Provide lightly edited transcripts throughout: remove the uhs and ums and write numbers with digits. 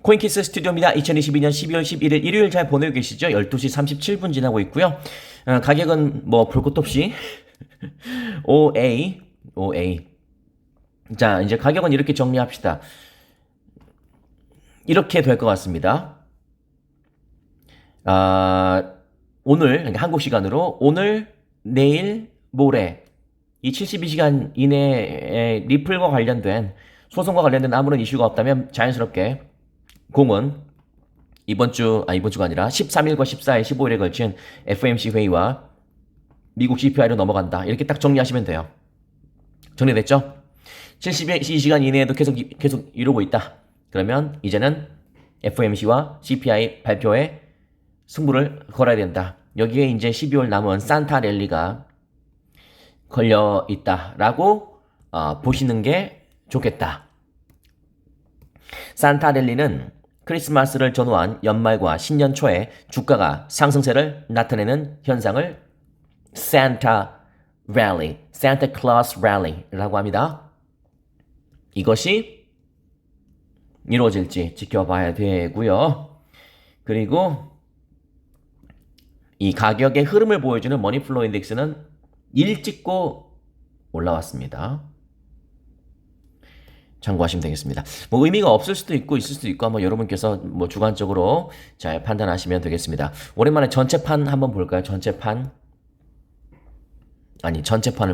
코인키스 스튜디오입니다. 2022년 12월 11일 일요일 잘 보내고 계시죠? 12시 37분 지나고 있고요. 가격은 뭐 볼 것도 없이 OA. 자, 이제 가격은 이렇게 정리합시다. 이렇게 될 것 같습니다. 오늘, 그러니까 한국 시간으로 오늘, 내일, 모레 이 72시간 이내에 리플과 관련된 소송과 관련된 아무런 이슈가 없다면 자연스럽게 공은 이번 주가 아니라 13일과 14일, 15일에 걸친 FOMC 회의와 미국 CPI로 넘어간다. 이렇게 딱 정리하시면 돼요. 정리됐죠? 72시간 이내에도 계속 이루고 있다. 그러면 이제는 FOMC와 CPI 발표에 승부를 걸어야 된다. 여기에 이제 12월 남은 산타 랠리가 걸려 있다라고 보시는 게 좋겠다. 산타 랠리는 크리스마스를 전후한 연말과 신년 초에 주가가 상승세를 나타내는 현상을 산타 랠리, 산타 클로스 랠리라고 합니다. 이것이 이루어질지 지켜봐야 되고요. 그리고 이 가격의 흐름을 보여주는 머니플로우 인덱스는 일 찍고 올라왔습니다. 참고하시면 되겠습니다. 뭐 의미가 없을 수도 있고 있을 수도 있고 한번 여러분께서 뭐 주관적으로 잘 판단하시면 되겠습니다. 오랜만에 전체판 한번 볼까요? 전체판을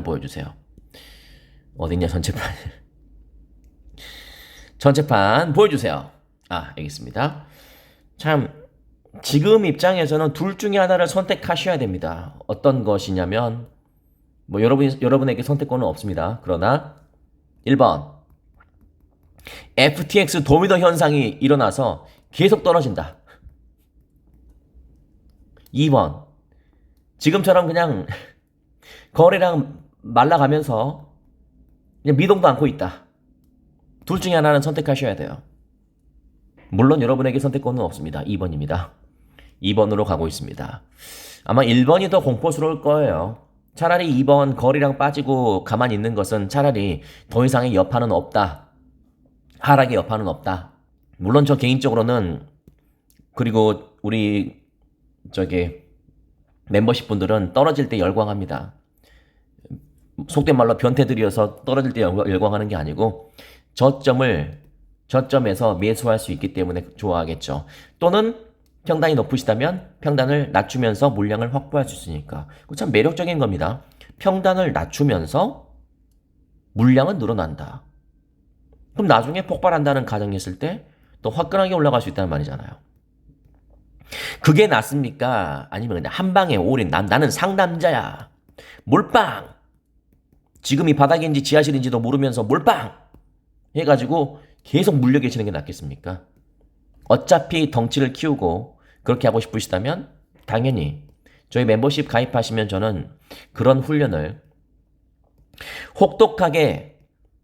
보여주세요. 어딨냐 전체판. 전체판 보여주세요. 알겠습니다. 참 지금 입장에서는 둘 중에 하나를 선택하셔야 됩니다. 어떤 것이냐면 뭐 여러분에게 선택권은 없습니다. 그러나 1번 FTX 도미노 현상이 일어나서 계속 떨어진다. 2번 지금처럼 그냥 거래량 말라가면서 그냥 미동도 않고 있다. 둘 중에 하나는 선택하셔야 돼요. 물론 여러분에게 선택권은 없습니다. 2번입니다. 2번으로 가고 있습니다. 아마 1번이 더 공포스러울 거예요. 차라리 2번 거래량 빠지고 가만히 있는 것은 차라리 더 이상의 여파는 없다. 하락의 여파는 없다. 물론 저 개인적으로는 그리고 우리 멤버십 분들은 떨어질 때 열광합니다. 속된 말로 변태들이어서 떨어질 때 열광하는 게 아니고 저점에서 매수할 수 있기 때문에 좋아하겠죠. 또는 평단이 높으시다면 평단을 낮추면서 물량을 확보할 수 있으니까. 참 매력적인 겁니다. 평단을 낮추면서 물량은 늘어난다. 그럼 나중에 폭발한다는 가정이 있을 때 또 화끈하게 올라갈 수 있다는 말이잖아요. 그게 낫습니까? 아니면 그냥 한 방에 올인. 나는 상남자야. 몰빵! 지금이 바닥인지 지하실인지도 모르면서 몰빵! 해가지고 계속 물려 계시는 게 낫겠습니까? 어차피 덩치를 키우고 그렇게 하고 싶으시다면 당연히 저희 멤버십 가입하시면 저는 그런 훈련을 혹독하게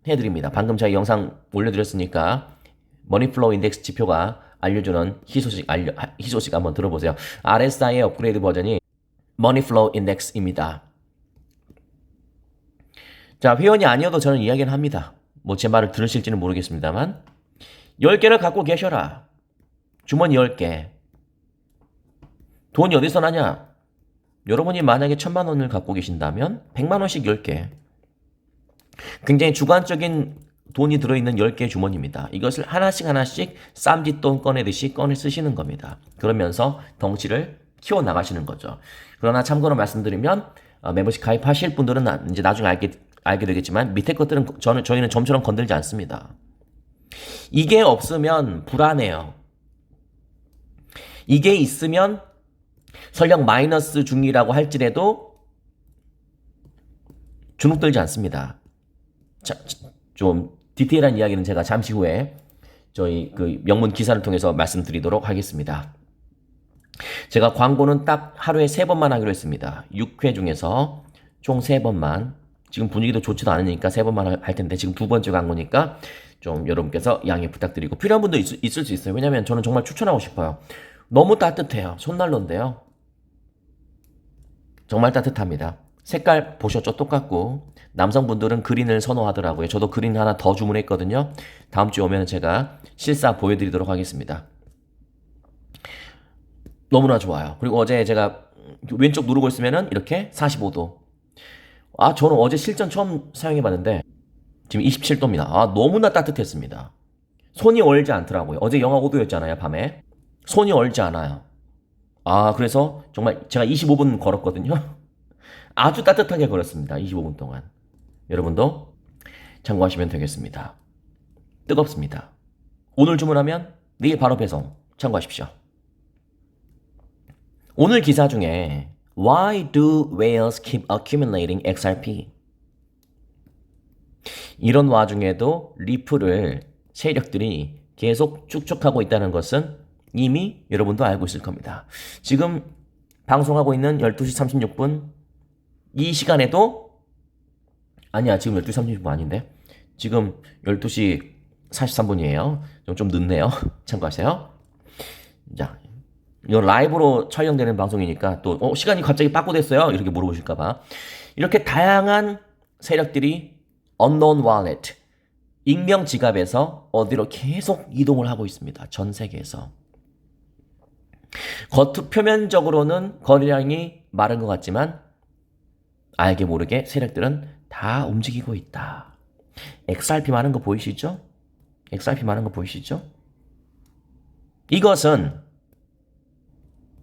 해드립니다. 방금 저희 영상 올려드렸으니까 머니플로우 인덱스 지표가 알려주는 희소식 한번 들어보세요. RSI의 업그레이드 버전이 머니플로우 인덱스입니다. 자, 회원이 아니어도 저는 이야기는 합니다. 뭐 제 말을 들으실지는 모르겠습니다만 10개를 갖고 계셔라. 주머니 10개. 돈이 어디서 나냐? 여러분이 만약에 1000만 원을 갖고 계신다면 100만 원씩 10개. 굉장히 주관적인 돈이 들어있는 10개의 주머니입니다. 이것을 하나씩 쌈짓돈 꺼내듯이 꺼내 쓰시는 겁니다. 그러면서 덩치를 키워나가시는 거죠. 그러나 참고로 말씀드리면 멤버십 가입하실 분들은 이제 나중에 알게 되겠지만 밑에 것들은 저희는 점처럼 건들지 않습니다. 이게 없으면 불안해요. 이게 있으면 설령 마이너스 중이라고 할지라도 주눅들지 않습니다. 자, 좀 디테일한 이야기는 제가 잠시 후에 저희 그 명문 기사를 통해서 말씀드리도록 하겠습니다. 제가 광고는 딱 하루에 3번만 하기로 했습니다. 6회 중에서 총 3번만. 지금 분위기도 좋지도 않으니까 3번만 할 텐데 지금 2번째 광고니까 좀 여러분께서 양해 부탁드리고 필요한 분도 있을 수 있어요. 왜냐면 저는 정말 추천하고 싶어요. 너무 따뜻해요. 손난로인데요. 정말 따뜻합니다. 색깔 보셨죠? 똑같고 남성분들은 그린을 선호하더라고요. 저도 그린 하나 더 주문했거든요. 다음 주에 오면 제가 실사 보여드리도록 하겠습니다. 너무나 좋아요. 그리고 어제 제가 왼쪽 누르고 있으면은 이렇게 45도. 아, 저는 어제 실전 처음 사용해봤는데 지금 27도입니다. 아, 너무나 따뜻했습니다. 손이 얼지 않더라고요. 어제 영하 5도였잖아요, 밤에. 손이 얼지 않아요. 아, 그래서 정말 제가 25분 걸었거든요. 아주 따뜻하게 걸었습니다. 25분 동안. 여러분도 참고하시면 되겠습니다. 뜨겁습니다. 오늘 주문하면 내일 바로 배송. 참고하십시오. 오늘 기사 중에 Why do whales keep accumulating XRP? 이런 와중에도 리플을 세력들이 계속 축적하고 있다는 것은 이미 여러분도 알고 있을 겁니다. 지금 방송하고 있는 12시 36분 이 시간에도 아니야, 지금 12시 36분 아닌데 지금 12시 43분이에요. 좀 늦네요. 참고하세요. 자, 이거 라이브로 촬영되는 방송이니까 또 시간이 갑자기 빠꾸됐어요? 이렇게 물어보실까봐. 이렇게 다양한 세력들이 unknown wallet, 익명 지갑에서 어디로 계속 이동을 하고 있습니다. 전 세계에서. 표면적으로는 거래량이 마른 것 같지만 알게 모르게 세력들은 다 움직이고 있다. XRP 많은 거 보이시죠? XRP 많은 거 보이시죠? 이것은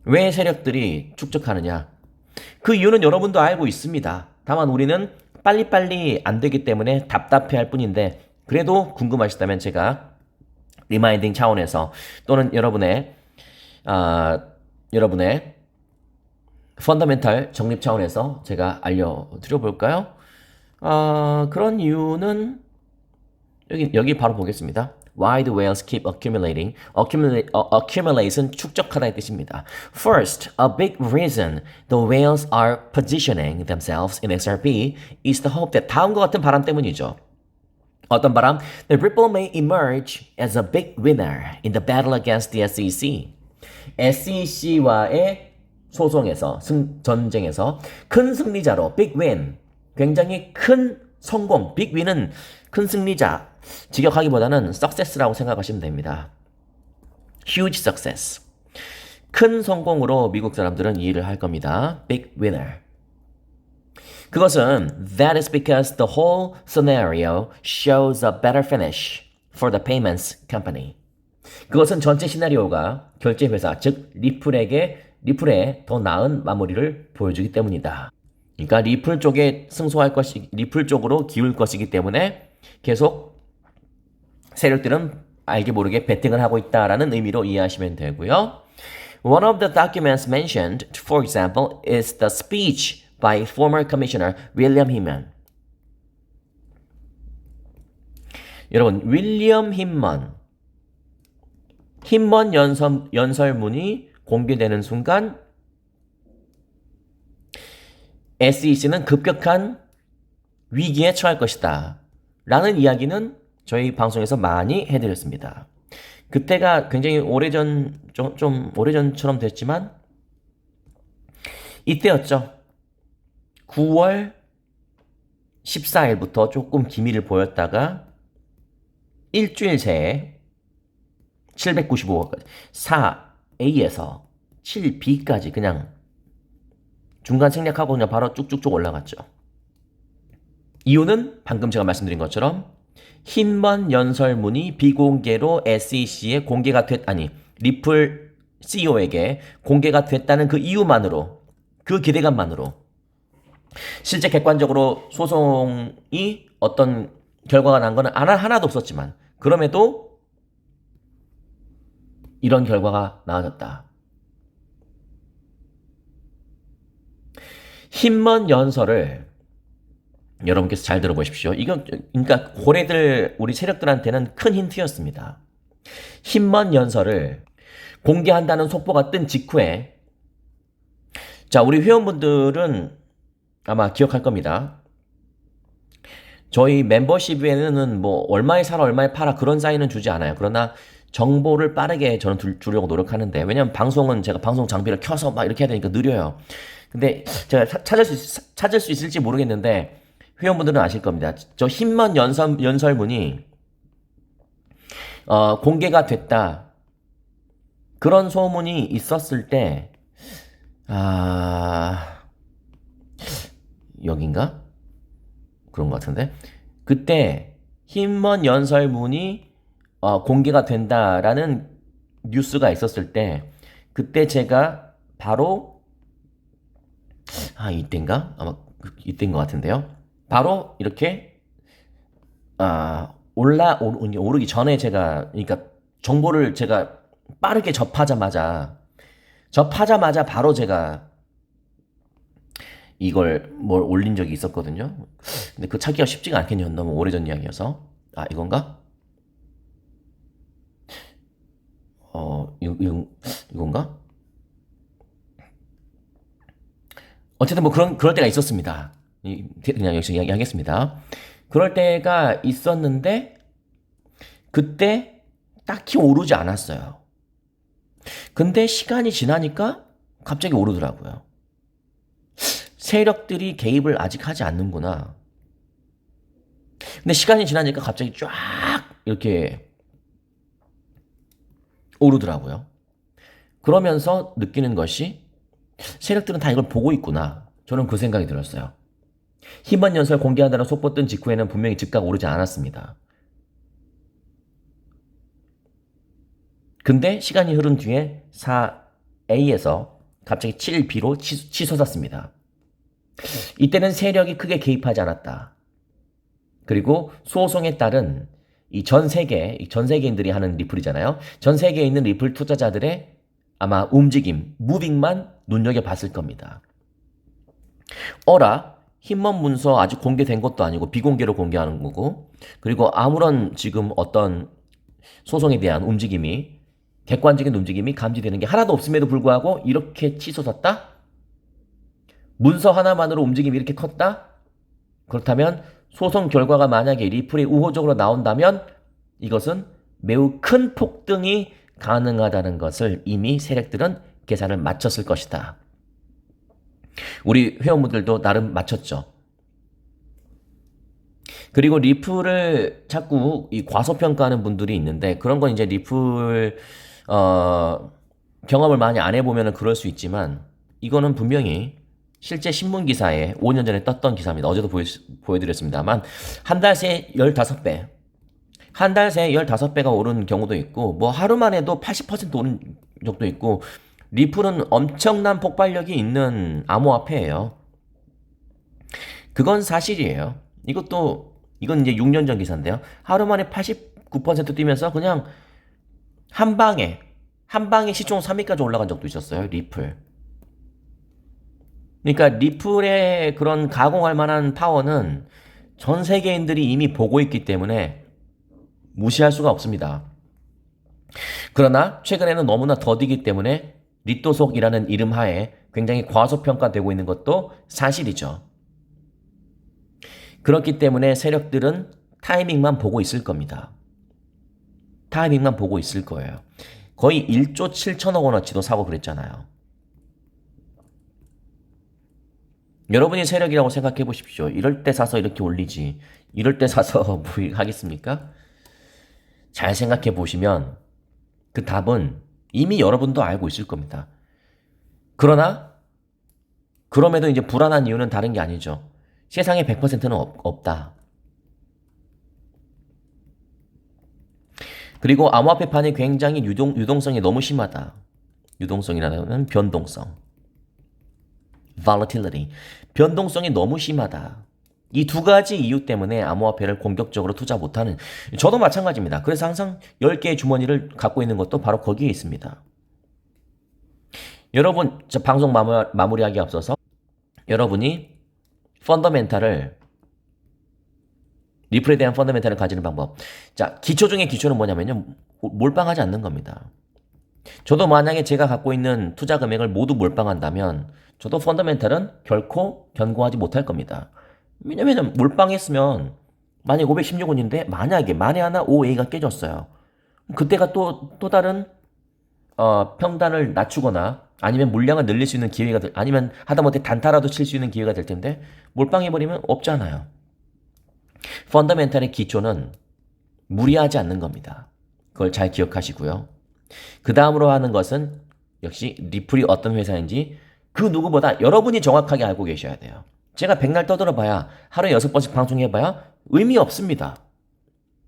왜 세력들이 축적하느냐? 그 이유는 여러분도 알고 있습니다. 다만 우리는 빨리빨리 안 되기 때문에 답답해 할 뿐인데 그래도 궁금하시다면 제가 리마인딩 차원에서 또는 여러분의 펀더멘탈 정립 차원에서 제가 알려드려 볼까요? 그런 이유는 여기 바로 보겠습니다. Why do whales keep accumulating? Accumulate은 축적하다의 뜻입니다. First, a big reason the whales are positioning themselves in XRP is the hope that 다음과 같은 바람 때문이죠. 어떤 바람? The Ripple may emerge as a big winner in the battle against the SEC. SEC와의 소송에서, 전쟁에서 큰 승리자로 big win, 굉장히 큰 성공, big win은 큰 승리자, 직역하기보다는 success라고 생각하시면 됩니다. huge success. 큰 성공으로 미국 사람들은 이해를 할 겁니다. big winner. 그것은 that is because the whole scenario shows a better finish for the payments company. 그것은 전체 시나리오가 결제 회사, 즉 리플에 더 나은 마무리를 보여주기 때문이다. 그러니까 리플 쪽에 승소할 것이 리플 쪽으로 기울 것이기 때문에 계속 세력들은 알게 모르게 베팅을 하고 있다라는 의미로 이해하시면 되고요. One of the documents mentioned, for example, is the speech by former Commissioner William Hinman. 여러분, 윌리엄 힌먼 연설문이 공개되는 순간 SEC는 급격한 위기에 처할 것이다 라는 이야기는 저희 방송에서 많이 해드렸습니다. 그때가 굉장히 오래전, 좀 오래전처럼 됐지만 이때였죠. 9월 14일부터 조금 기미를 보였다가 일주일 새에 795까지 4A에서 7B까지 그냥 중간 생략하고 그냥 바로 쭉쭉쭉 올라갔죠. 이유는 방금 제가 말씀드린 것처럼 힌먼 연설문이 비공개로 SEC에 공개가 리플 CEO에게 공개가 됐다는 그 이유만으로, 그 기대감만으로 실제 객관적으로 소송이 어떤 결과가 난 거는 하나도 없었지만 그럼에도 이런 결과가 나와졌다. 힌먼 연설을 여러분께서 잘 들어보십시오. 이건 그러니까 고래들 우리 세력들한테는 큰 힌트였습니다. 힌먼 연설을 공개한다는 속보가 뜬 직후에 자, 우리 회원분들은 아마 기억할 겁니다. 저희 멤버십에는 뭐 얼마에 사라 얼마에 팔아 그런 사인은 주지 않아요. 그러나 정보를 빠르게 저는 주려고 노력하는데 왜냐면 방송은 제가 방송 장비를 켜서 막 이렇게 해야 되니까 느려요. 근데 제가 찾을 수 있을지 모르겠는데 회원분들은 아실 겁니다. 저 흰먼 연설문이 공개가 됐다. 그런 소문이 있었을 때, 아, 여긴가? 그런 것 같은데. 그때 흰먼 연설문이 공개가 된다라는 뉴스가 있었을 때, 그때 제가 바로, 이때인가? 아마 이때인 것 같은데요. 바로 이렇게, 오르기 전에 제가, 그러니까 정보를 제가 빠르게 접하자마자 바로 제가 이걸 뭘 올린 적이 있었거든요. 근데 그 찾기가 쉽지가 않겠네요. 너무 오래전 이야기여서. 이건가? 이건가? 어쨌든 뭐 그럴 때가 있었습니다. 그냥 역시 이야기하겠습니다. 그럴 때가 있었는데, 그때 딱히 오르지 않았어요. 근데 시간이 지나니까 갑자기 오르더라고요. 세력들이 개입을 아직 하지 않는구나. 근데 시간이 지나니까 갑자기 쫙 이렇게 오르더라고요. 그러면서 느끼는 것이 세력들은 다 이걸 보고 있구나. 저는 그 생각이 들었어요. 희번 연설 공개한다는 속보 뜬 직후에는 분명히 즉각 오르지 않았습니다. 근데 시간이 흐른 뒤에 4A에서 갑자기 7B로 치솟았습니다. 이때는 세력이 크게 개입하지 않았다. 그리고 소송에 따른 이 전 세계인들이 하는 리플이잖아요. 전 세계에 있는 리플 투자자들의 아마 움직임, 무빙만 눈여겨봤을 겁니다. 흰먼 문서 아직 공개된 것도 아니고 비공개로 공개하는 거고, 그리고 아무런 지금 어떤 소송에 대한 움직임이, 객관적인 움직임이 감지되는 게 하나도 없음에도 불구하고 이렇게 치솟았다? 문서 하나만으로 움직임이 이렇게 컸다? 그렇다면 소송 결과가 만약에 리플이 우호적으로 나온다면 이것은 매우 큰 폭등이 가능하다는 것을 이미 세력들은 계산을 마쳤을 것이다. 우리 회원분들도 나름 맞췄죠. 그리고 리플을 자꾸 이 과소평가하는 분들이 있는데, 그런 건 이제 리플 경험을 많이 안 해보면 그럴 수 있지만, 이거는 분명히 실제 신문 기사에 5년 전에 떴던 기사입니다. 어제도 보여드렸습니다만, 한 달 새에 15배, 한 달 새에 15배가 오른 경우도 있고, 뭐 하루 만에도 80% 오른 적도 있고, 리플은 엄청난 폭발력이 있는 암호화폐예요. 그건 사실이에요. 이건 이제 6년 전 기사인데요. 하루 만에 89% 뛰면서 그냥 한 방에 시총 3위까지 올라간 적도 있었어요. 리플. 그러니까 리플의 그런 가공할 만한 파워는 전 세계인들이 이미 보고 있기 때문에 무시할 수가 없습니다. 그러나 최근에는 너무나 더디기 때문에 리또속이라는 이름 하에 굉장히 과소평가되고 있는 것도 사실이죠. 그렇기 때문에 세력들은 타이밍만 보고 있을 겁니다. 타이밍만 보고 있을 거예요. 거의 1조 7천억 원어치도 사고 그랬잖아요. 여러분이 세력이라고 생각해 보십시오. 이럴 때 사서 이렇게 올리지. 이럴 때 사서 뭐 하겠습니까? 잘 생각해 보시면 그 답은 이미 여러분도 알고 있을 겁니다. 그럼에도 이제 불안한 이유는 다른 게 아니죠. 세상에 100%는 없다. 그리고 암호화폐판이 굉장히 유동성이 너무 심하다. 유동성이라는 변동성. volatility. 변동성이 너무 심하다. 이 두 가지 이유 때문에 암호화폐를 공격적으로 투자 못하는, 저도 마찬가지입니다. 그래서 항상 10개의 주머니를 갖고 있는 것도 바로 거기에 있습니다. 여러분, 저 방송 마무리하기 앞서서 여러분이 리플에 대한 펀더멘탈을 가지는 방법. 자, 기초 중에 기초는 뭐냐면요. 몰빵하지 않는 겁니다. 저도 만약에 제가 갖고 있는 투자 금액을 모두 몰빵한다면 저도 펀더멘탈은 결코 견고하지 못할 겁니다. 왜냐면 몰빵했으면 만약에 516원인데 만에 하나 OA가 깨졌어요. 그때가 또 다른 평단을 낮추거나 아니면 물량을 늘릴 수 있는 기회가 아니면 하다못해 단타라도 칠 수 있는 기회가 될 텐데 몰빵해버리면 없잖아요. 펀더멘탈의 기초는 무리하지 않는 겁니다. 그걸 잘 기억하시고요. 그 다음으로 하는 것은 역시 리플이 어떤 회사인지 그 누구보다 여러분이 정확하게 알고 계셔야 돼요. 제가 백날 떠들어봐야 하루에 6번씩 방송해봐야 의미 없습니다.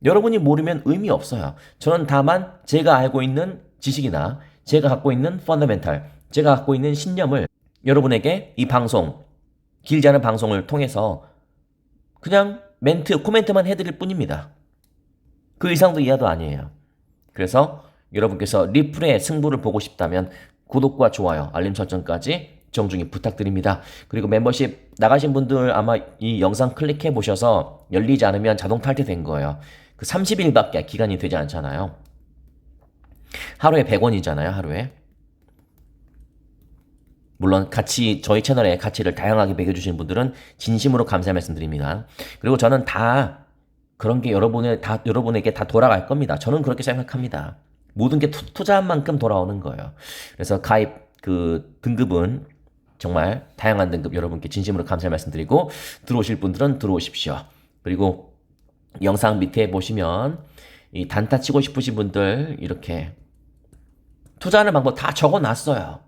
여러분이 모르면 의미 없어요. 저는 다만 제가 알고 있는 지식이나 제가 갖고 있는 펀더멘탈, 제가 갖고 있는 신념을 여러분에게 이 방송, 길지 않은 방송을 통해서 그냥 코멘트만 해드릴 뿐입니다. 그 이상도 이하도 아니에요. 그래서 여러분께서 리플의 승부를 보고 싶다면 구독과 좋아요, 알림 설정까지 정중히 부탁드립니다. 그리고 멤버십 나가신 분들 아마 이 영상 클릭해 보셔서 열리지 않으면 자동 탈퇴된 거예요. 그 30일밖에 기간이 되지 않잖아요. 하루에 100원이잖아요, 하루에. 물론 저희 채널에 가치를 다양하게 매겨주시는 분들은 진심으로 감사의 말씀드립니다. 그리고 저는 다 그런 게 여러분에게 다 돌아갈 겁니다. 저는 그렇게 생각합니다. 모든 게 투자한 만큼 돌아오는 거예요. 그래서 등급은 정말 다양한 등급 여러분께 진심으로 감사의 말씀드리고 들어오실 분들은 들어오십시오. 그리고 영상 밑에 보시면 이 단타 치고 싶으신 분들 이렇게 투자하는 방법 다 적어놨어요.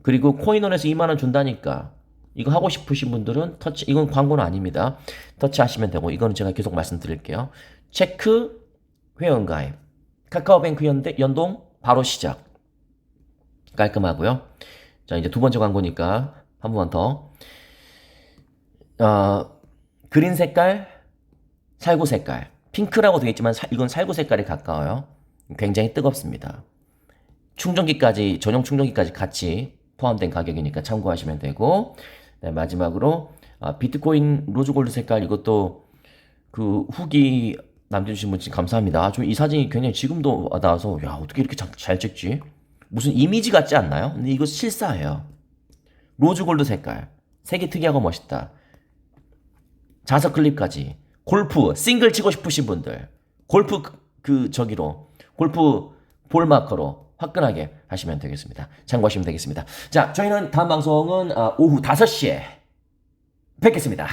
그리고 코인원에서 2만원 준다니까 이거 하고 싶으신 분들은 이건 광고는 아닙니다. 터치하시면 되고 이거는 제가 계속 말씀드릴게요. 체크 회원가입 카카오뱅크 연동 바로 시작 깔끔하고요. 자 이제 두 번째 광고니까 한 번 더 그린 색깔 살구 색깔 핑크라고 되어 있지만 이건 살구 색깔에 가까워요. 굉장히 뜨겁습니다. 전용 충전기까지 같이 포함된 가격이니까 참고하시면 되고 네, 마지막으로 비트코인 로즈골드 색깔 이것도 그 후기 남겨주신 분 감사합니다. 이 사진이 굉장히 지금도 나와서 야 어떻게 이렇게 잘 찍지? 무슨 이미지 같지 않나요? 근데 이거 실사예요. 로즈골드 색깔 색이 특이하고 멋있다. 자석 클립까지 골프 싱글 치고 싶으신 분들 골프 골프 볼 마커로 화끈하게 하시면 되겠습니다. 참고하시면 되겠습니다. 자, 저희는 다음 방송은 오후 5시에 뵙겠습니다.